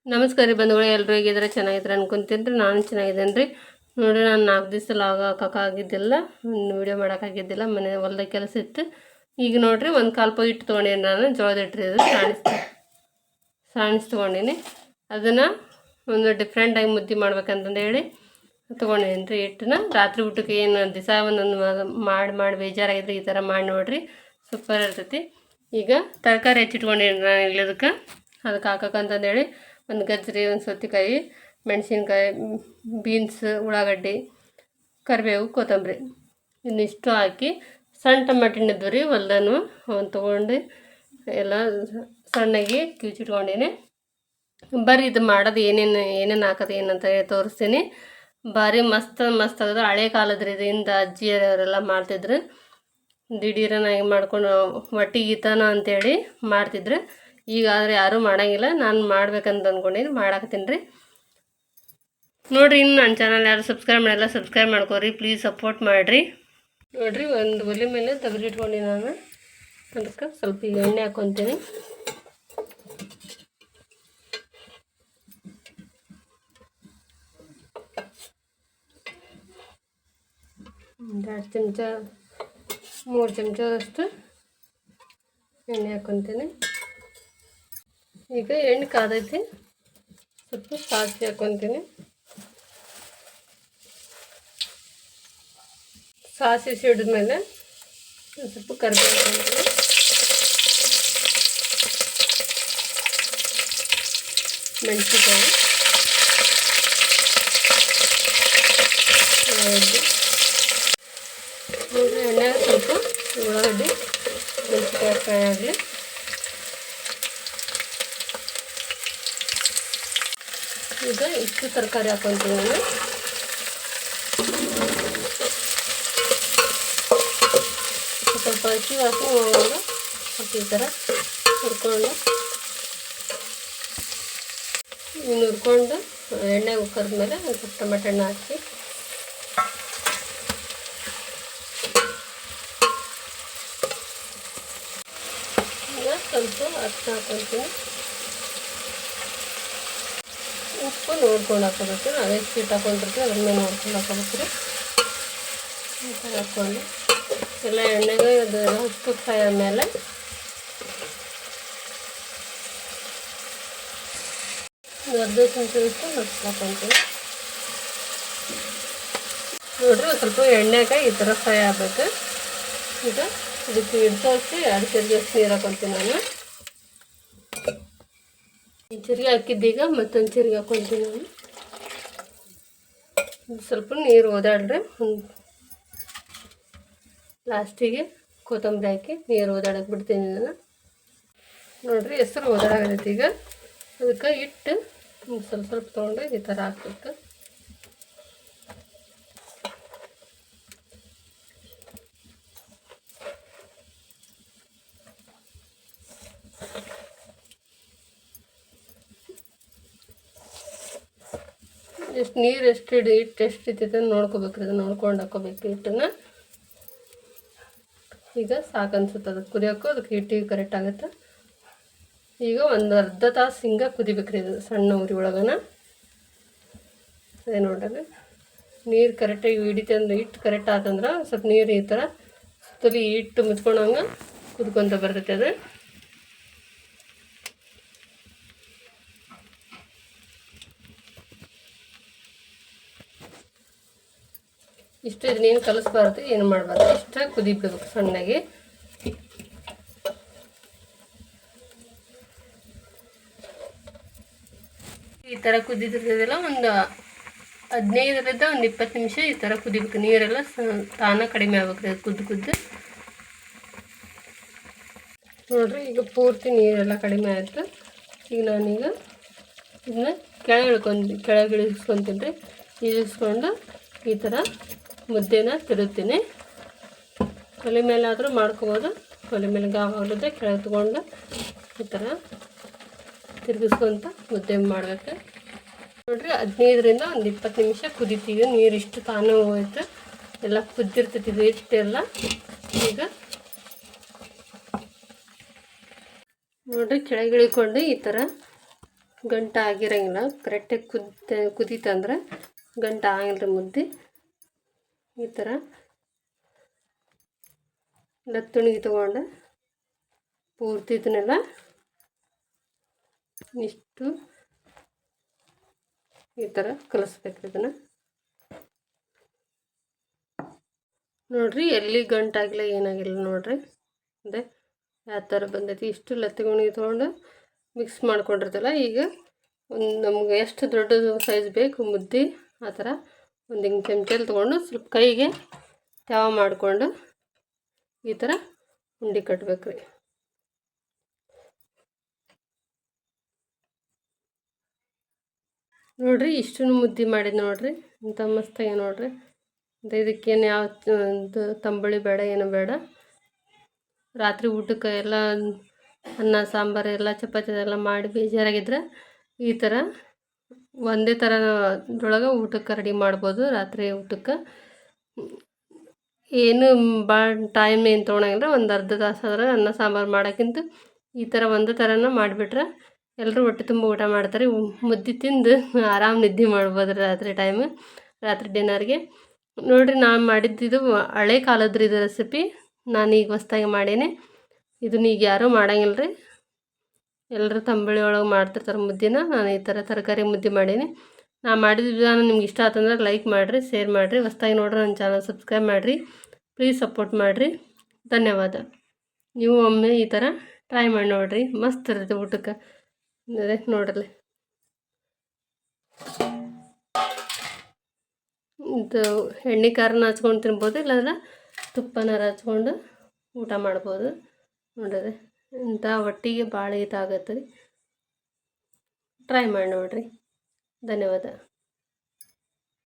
ನಮಸ್ಕಾರ ರೀ ಬಂಧುಗಳು, ಎಲ್ಲರೂ ಹೇಗಿದ್ರೆ ಚೆನ್ನಾಗಿದ್ರೆ ಅನ್ಕೊಂತೀನಿ ರೀ. ನಾನು ಚೆನ್ನಾಗಿದ್ದೇನೆ ರೀ. ನೋಡಿರಿ, ನಾನು 4 ದಿವಸ ಲಾಗ್ ಹಾಕೋಕ್ಕಾಗಿದ್ದಿಲ್ಲ, ವೀಡಿಯೋ ಮಾಡೋಕ್ಕಾಗಿದ್ದಿಲ್ಲ, ಮನೆ ಹೊಲ್ದಾಗ ಕೆಲಸ ಇತ್ತು. ಈಗ ನೋಡಿರಿ, ಒಂದು ಕಾಲು ಪೈ ಹಿಟ್ಟು ತೊಗೊಂಡೇನಿ. ನಾನು ಜೋಳದ ಹಿಟ್ಟು ಇದು ಸಾಣಿಸ್ ತೊಗೊಂಡೀನಿ. ಅದನ್ನು ಒಂದು ಡಿಫ್ರೆಂಟಾಗಿ ಮುದ್ದೆ ಮಾಡ್ಬೇಕಂತಂದು ಹೇಳಿ ತೊಗೊಂಡೇನಿ ರೀ. ಹಿಟ್ಟನ್ನ ರಾತ್ರಿ ಊಟಕ್ಕೆ ಏನು ದಿವಸ ಒಂದೊಂದು ಮಾಡಿ ಬೇಜಾರಾಗಿದ್ರೆ ಈ ಥರ ಮಾಡಿ ನೋಡಿರಿ, ಸೂಪರ್ ಇರ್ತೈತಿ. ಈಗ ತರಕಾರಿ ಹೆಚ್ಚಿಟ್ಕೊಂಡೇನಿ ನಾನು ಇಲ್ಲದಕ್ಕೆ ಹಾಕೋಕ್ಕಂತಂದೇಳಿ ಒಂದು ಗಜ್ಜರಿ, ಒಂದು ಸೌತೆಕಾಯಿ, ಮೆಣಸಿನ್ಕಾಯಿ, ಬೀನ್ಸ್, ಉಳ್ಳಾಗಡ್ಡಿ, ಕರಿಬೇವು, ಕೊತ್ತಂಬರಿ ಇನ್ನಿಷ್ಟು ಹಾಕಿ ಸಣ್ಣ ಟಮಾಟಿನ ಇದ್ವು ರೀ ಹೊಲ್ದನು ಅವನ್ನ ತೊಗೊಂಡು ಎಲ್ಲ ಸಣ್ಣಗೆ ಕಿವುಚಿಟ್ಕೊಂಡೀನಿ. ಬರ್ರಿ ಇದು ಮಾಡೋದು ಏನೇನು ಹಾಕೋದು ಏನಂತ ತೋರಿಸ್ತೀನಿ. ಭಾರಿ ಮಸ್ತ್ ಆಗೋದು. ಹಳೆ ಕಾಲದ ರೀ ಇದರಿಂದ ಅಜ್ಜಿಯವರೆಲ್ಲ ಮಾಡ್ತಿದ್ರು. ದಿಢೀರನಾಗಿ ಮಾಡ್ಕೊಂಡು ಒಟ್ಟಿಗೆ ಈತನ ಅಂತೇಳಿ ಮಾಡ್ತಿದ್ರು. ಈಗ ಆದರೆ ಯಾರೂ ಮಾಡೋಂಗಿಲ್ಲ. ನಾನು ಮಾಡ್ಬೇಕಂತ ಅಂದ್ಕೊಂಡೀನಿ, ಮಾಡಾಕತ್ತೀನಿ ರೀ. ನೋಡಿರಿ, ಇನ್ನು ನನ್ನ ಚಾನಲ್ ಯಾರು ಸಬ್ಸ್ಕ್ರೈಬ್ ಮಾಡಿಲ್ಲ, ಸಬ್ಸ್ಕ್ರೈಬ್ ಮಾಡ್ಕೋರಿ, ಪ್ಲೀಸ್ ಸಪೋರ್ಟ್ ಮಾಡಿರಿ. ನೋಡಿರಿ, ಒಂದು ಒಲೆ ಮೇಲೆ ದಬ್ರಿ ಇಟ್ಕೊಂಡು ನಾನು ಅದಕ್ಕೆ ಸ್ವಲ್ಪ ಎಣ್ಣೆ ಹಾಕ್ಕೊತೀನಿ. ಒಂದು 2 ಚಮಚ 3 ಚಮಚದಷ್ಟು ಎಣ್ಣೆ ಹಾಕ್ಕೊತೀನಿ. ಈಗ ಎಣ್ಣೆ ಕಾದೈತಿ, ಸ್ವಲ್ಪ ಸಾಸಿವೆ ಹಾಕ್ಕೊತೀನಿ. ಸಾಸಿವೆ ಸಿಡಿದ್ಮೇಲೆ ಸ್ವಲ್ಪ ಕರಿಬೇವು ಹಾಕ್ಕೊತೀನಿ. ಮೆಣಸಿನ್ಕಾಯಿ, ಉಳ್ಳಾಗಡ್ಡಿ, ಎಣ್ಣೆಗೆ ಸ್ವಲ್ಪ ಉಳ್ಳಾಗಡ್ಡಿ ಮೆಣಸಿನ್ಕಾಯಿ ಫ್ರೈ ಆಗಲಿ. ಈಗ ಇಷ್ಟು ತರಕಾರಿ ಹಾಕ್ಕೊತೀನಿ ನಾನು. ಸ್ವಲ್ಪ ಹಸಿ ವಾಸನೆ ಹೋಗುವಾಗ ಸ್ವಲ್ಪ ಈ ಥರ ಹುರ್ಕೊಂಡು ಎಣ್ಣೆಗೆ ಕರೆದ್ಮೇಲೆ ಒಂದು ಸ್ವಲ್ಪ ಟೊಮೆಟೊ ಹಣ್ಣು ಹಾಕಿ ಈಗ ಸ್ವಲ್ಪ ಅರಿಶಿನ ಹಾಕ್ಕೊತೀನಿ. ಉಪ್ಪು ನೋಡ್ಕೊಂಡು ಹಾಕೋಬೇಕು. ನಾವು ಎಷ್ಟು ಹಿಟ್ಟು ಹಾಕೊಂಡಿರ್ತೀವಿ ಅದ್ರ ಮೇಲೆ ನೋಡ್ಕೊಂಡು ಹಾಕೋಬೇಕು ರೀ. ಈ ಥರ ಹಾಕ್ಕೊಂಡು ಎಲ್ಲ ಎಣ್ಣೆಗೆ ಅದೆಲ್ಲ ಉಪ್ಪು ಫ್ರೈ ಆದಮೇಲೆ ಒಂದು 1/2 ಚಮಚದಷ್ಟು ಮೊಸರು ಹಾಕ್ಕೊತೀನಿ. ನೋಡಿರಿ, ಒಂದು ಸ್ವಲ್ಪ ಎಣ್ಣೆಗೆ ಈ ಥರ ಫ್ರೈ ಆಗಬೇಕು. ಈಗ ಇದಕ್ಕೆ ಹಿಡ್ಸೋಷ್ಟು 2 ಚಮಚದಷ್ಟು ನೀರು ಹಾಕ್ಕೊತೀನಿ ನಾನು. ಚರಿಗೆ ಹಾಕಿದ್ದೀಗ ಮತ್ತೊಂದು ಚರಿಗೆ ಹಾಕ್ಕೊತೀನಿ ನಾನು. ಸ್ವಲ್ಪ ನೀರು ಓದಾಡ್ರೆ ಲಾಸ್ಟಿಗೆ ಕೊತ್ತಂಬರಿ ಹಾಕಿ ನೀರು ಓದಾಡಕ್ಕೆ ಬಿಡ್ತೀನಿ ನಾನು. ನೋಡಿರಿ, ಹೆಸರು ಓದಾಡಾಗೈತಿ. ಈಗ ಅದಕ್ಕೆ ಹಿಟ್ಟು ಸ್ವಲ್ಪ ತೊಗೊಂಡು ಈ ಥರ ಹಾಕ್ಬೇಕು. ಎಷ್ಟು ನೀರು ಹಿಟ್ಟು ಎಷ್ಟು ಇರ್ತೈತೆ ನೋಡ್ಕೋಬೇಕು. ಇದು ನೋಡ್ಕೊಂಡು ಹಾಕ್ಕೋಬೇಕು ಹಿಟ್ಟನ್ನು. ಈಗ ಸಾಕು ಅನ್ಸುತ್ತೆ ಅದಕ್ಕೆ ಕುದಿಯೋಕ್ಕೂ. ಅದಕ್ಕೆ ಹಿಟ್ಟಿಗೆ ಕರೆಕ್ಟ್ ಆಗುತ್ತೆ. ಈಗ ಒಂದು ಅರ್ಧ ತಾಸು ಹಿಂಗೆ ಕುದಿಬೇಕ್ರಿ ಇದು ಸಣ್ಣ ಉರಿ ಒಳಗನ. ಅದೇ ನೋಡ್ರಿ, ನೀರು ಕರೆಕ್ಟಾಗಿ ಹಿಡಿತೆ ಅಂದ್ರೆ ಹಿಟ್ಟು ಕರೆಕ್ಟ್ ಆತಂದ್ರೆ ಸ್ವಲ್ಪ ನೀರು ಈ ಥರ ಸುತ್ತಲಿ ಹಿಟ್ಟು ಮುಚ್ಕೊಂಡಂಗೆ ಕುದ್ಕೊಂತ ಬರ್ತೈತೆ ಅದು. ಇಷ್ಟು ಇದನ್ನೇನು ಕಲಿಸ್ಬಾರ್ದು, ಏನು ಮಾಡಬಾರ್ದು, ಇಷ್ಟ ಕುದಿಬಿಡ್ಬೇಕು ಸಣ್ಣಗೆ. ಈ ಥರ ಕುದಿದಿರ್ತದಲ್ಲ, ಒಂದು 15ರಿಂದ ಒಂದು 20 ನಿಮಿಷ ಈ ಥರ ಕುದಿಬೇಕು. ನೀರೆಲ್ಲ ತಾನ ಕಡಿಮೆ ಆಗ್ಬೇಕು ಕುದ್ದು. ನೋಡಿರಿ, ಈಗ ಪೂರ್ತಿ ನೀರೆಲ್ಲ ಕಡಿಮೆ ಆಯಿತು. ಈಗ ನಾನೀಗ ಇದನ್ನ ಕೆಳಗೆ ಇಳಿಸ್ಕೊತೀನಿ ರೀ. ಇಳಿಸ್ಕೊಂಡು ಈ ಥರ ಮುದ್ದೆನ ತಿರುಗ್ತೀನಿ. ಒಲೆ ಮೇಲಾದರೂ ಮಾಡ್ಕೋಬೋದು. ಒಲೆ ಮೇಲೆ ಗಾವಾಗಲಿದ್ದೆ ಕೆಳಗೆ ತೊಗೊಂಡು ಈ ಥರ ತಿರುಗಿಸ್ಕೊಂತ ಮುದ್ದೆ ಮಾಡಬೇಕು. ನೋಡಿರಿ, 15ರಿಂದ ಒಂದು 20 ನಿಮಿಷ ಕುದಿತೀವಿ. ನೀರು ಇಷ್ಟು ತಾನೇ ಹೋಯ್ತು, ಎಲ್ಲ ಕುದ್ದಿರ್ತೈತಿ ಹಿಟ್ಟೆಲ್ಲ. ಈಗ ನೋಡಿರಿ, ಕೆಳಗೆ ಇಳಿಕೊಂಡು ಈ ಥರ ಗಂಟು ಆಗಿರೋಂಗಿಲ್ಲ. ಕರೆಕ್ಟಾಗಿ ಕುದೀತಂದ್ರೆ ಗಂಟು ಆಗಿಲ್ಲ ರೀ ಮುದ್ದೆ. ಈ ಥರ ಲತ್ತುಣಿಗೆ ತೊಗೊಂಡು ಪೂರ್ತಿ ಇದನ್ನೆಲ್ಲ ಇಷ್ಟು ಈ ಥರ ಕಲಿಸ್ಬೇಕು. ಇದನ್ನು ನೋಡಿರಿ, ಎಲ್ಲಿ ಗಂಟಾಗಿಲ್ಲ ಏನಾಗಿಲ್ಲ ನೋಡಿರಿ. ಅದೇ ಯಾವ ಥರ ಬಂದೈತಿ. ಇಷ್ಟು ಲತ್ತಿಗುಣಿಗೆ ತೊಗೊಂಡು ಮಿಕ್ಸ್ ಮಾಡ್ಕೊಂಡಿರ್ತಲ್ಲ. ಈಗ ಒಂದು ನಮ್ಗೆ ಎಷ್ಟು ದೊಡ್ಡ ಸೈಜ್ ಬೇಕು ಮುದ್ದೆ ಆ ಥರ ಒಂದು ಹಿಂಗೆ ಚಮಚಲ್ಲಿ ತೊಗೊಂಡು ಸ್ವಲ್ಪ ಕೈಗೆ ತ್ಯಾವ ಮಾಡಿಕೊಂಡು ಈ ಥರ ಉಂಡೆ ಕಟ್ಬೇಕು ರೀ. ನೋಡಿರಿ, ಇಷ್ಟು ಮುದ್ದೆ ಮಾಡಿದ್ದು ನೋಡಿರಿ, ಇಂಥ ಮಸ್ತಾಗಿ ನೋಡಿರಿ. ಇದಕ್ಕೇನು ಯಾವ ತಂಬುಳಿ ಬೇಡ, ಏನು ಬೇಡ. ರಾತ್ರಿ ಊಟಕ್ಕೆ ಎಲ್ಲ ಅನ್ನ ಸಾಂಬಾರು ಎಲ್ಲ ಚಪಾತಿ ಎಲ್ಲ ಮಾಡಿ ಬೇಜಾರಾಗಿದ್ರೆ ಈ ಥರ ಒಂದೇ ಥರದೊಳಗೆ ಊಟಕ್ಕೆ ರೆಡಿ ಮಾಡ್ಬೋದು. ರಾತ್ರಿ ಊಟಕ್ಕೆ ಏನು ಭಾಳ ಟೈಮ್ ಏನು ತೊಗೊಳಂಗಿಲ್ಲ. ಒಂದು ಅರ್ಧ ತಾಸು ಆದ್ರೆ ಅನ್ನ ಸಾಂಬಾರು ಮಾಡೋಕ್ಕಿಂತ ಈ ಥರ ಒಂದೇ ಥರನ ಮಾಡಿಬಿಟ್ರೆ ಎಲ್ಲರೂ ಹೊಟ್ಟೆ ತುಂಬ ಊಟ ಮಾಡ್ತಾರೆ. ಮುದ್ದೆ ತಿಂದು ಆರಾಮ್ ನಿದ್ದೆ ಮಾಡ್ಬೋದು ರಾತ್ರಿ ಡಿನ್ನರ್ಗೆ. ನೋಡಿರಿ, ನಾನು ಮಾಡಿದ್ದಿದು ಹಳೆ ಕಾಲದ್ರಿ ಇದು ರೆಸಿಪಿ. ನಾನೀಗ ಹೊಸ್ದಾಗಿ ಮಾಡೀನಿ. ಇದನ್ನ ಈಗ ಯಾರೂ ಮಾಡಂಗಿಲ್ಲ ರೀ. ಎಲ್ಲರೂ ತಂಬುಳಿ ಒಳಗೆ ಮಾಡ್ತಿರ್ತಾರೆ ಮುದ್ದೆನ. ನಾನು ಈ ಥರ ತರಕಾರಿ ಮುದ್ದೆ ಮಾಡೀನಿ. ನಾನು ಮಾಡಿದ ವಿಧಾನ ನಿಮ್ಗೆ ಇಷ್ಟ ಆತಂದ್ರೆ ಲೈಕ್ ಮಾಡಿರಿ, ಶೇರ್ ಮಾಡಿರಿ. ಹೊಸ್ದಾಗಿ ನೋಡ್ರಿ ನನ್ನ ಚಾನಲ್ ಸಬ್ಸ್ಕ್ರೈಬ್ ಮಾಡಿರಿ. ಪ್ಲೀಸ್ ಸಪೋರ್ಟ್ ಮಾಡಿರಿ. ಧನ್ಯವಾದ. ನೀವು ಒಮ್ಮೆ ಈ ಥರ ಟ್ರೈ ಮಾಡಿ ನೋಡಿರಿ, ಮಸ್ತ್ ಇರುತ್ತೆ ಊಟಕ್ಕೆ. ಅದೇ ನೋಡ್ರಿ, ಇದು ಎಣ್ಣೆ ಖಾರನ ಹಚ್ಕೊಂಡು ತಿನ್ಬೋದು, ಇಲ್ಲಾಂದ್ರೆ ತುಪ್ಪನಾರ ಹಚ್ಕೊಂಡು ಊಟ ಮಾಡ್ಬೋದು. ನೋಡಿರಿ, ಇಂಥ ಹೊಟ್ಟಿಗೆ ಭಾಳ ಇದಾಗತ್ತೆ ರೀ. ಟ್ರೈ ಮಾಡಿ ನೋಡಿರಿ. ಧನ್ಯವಾದ.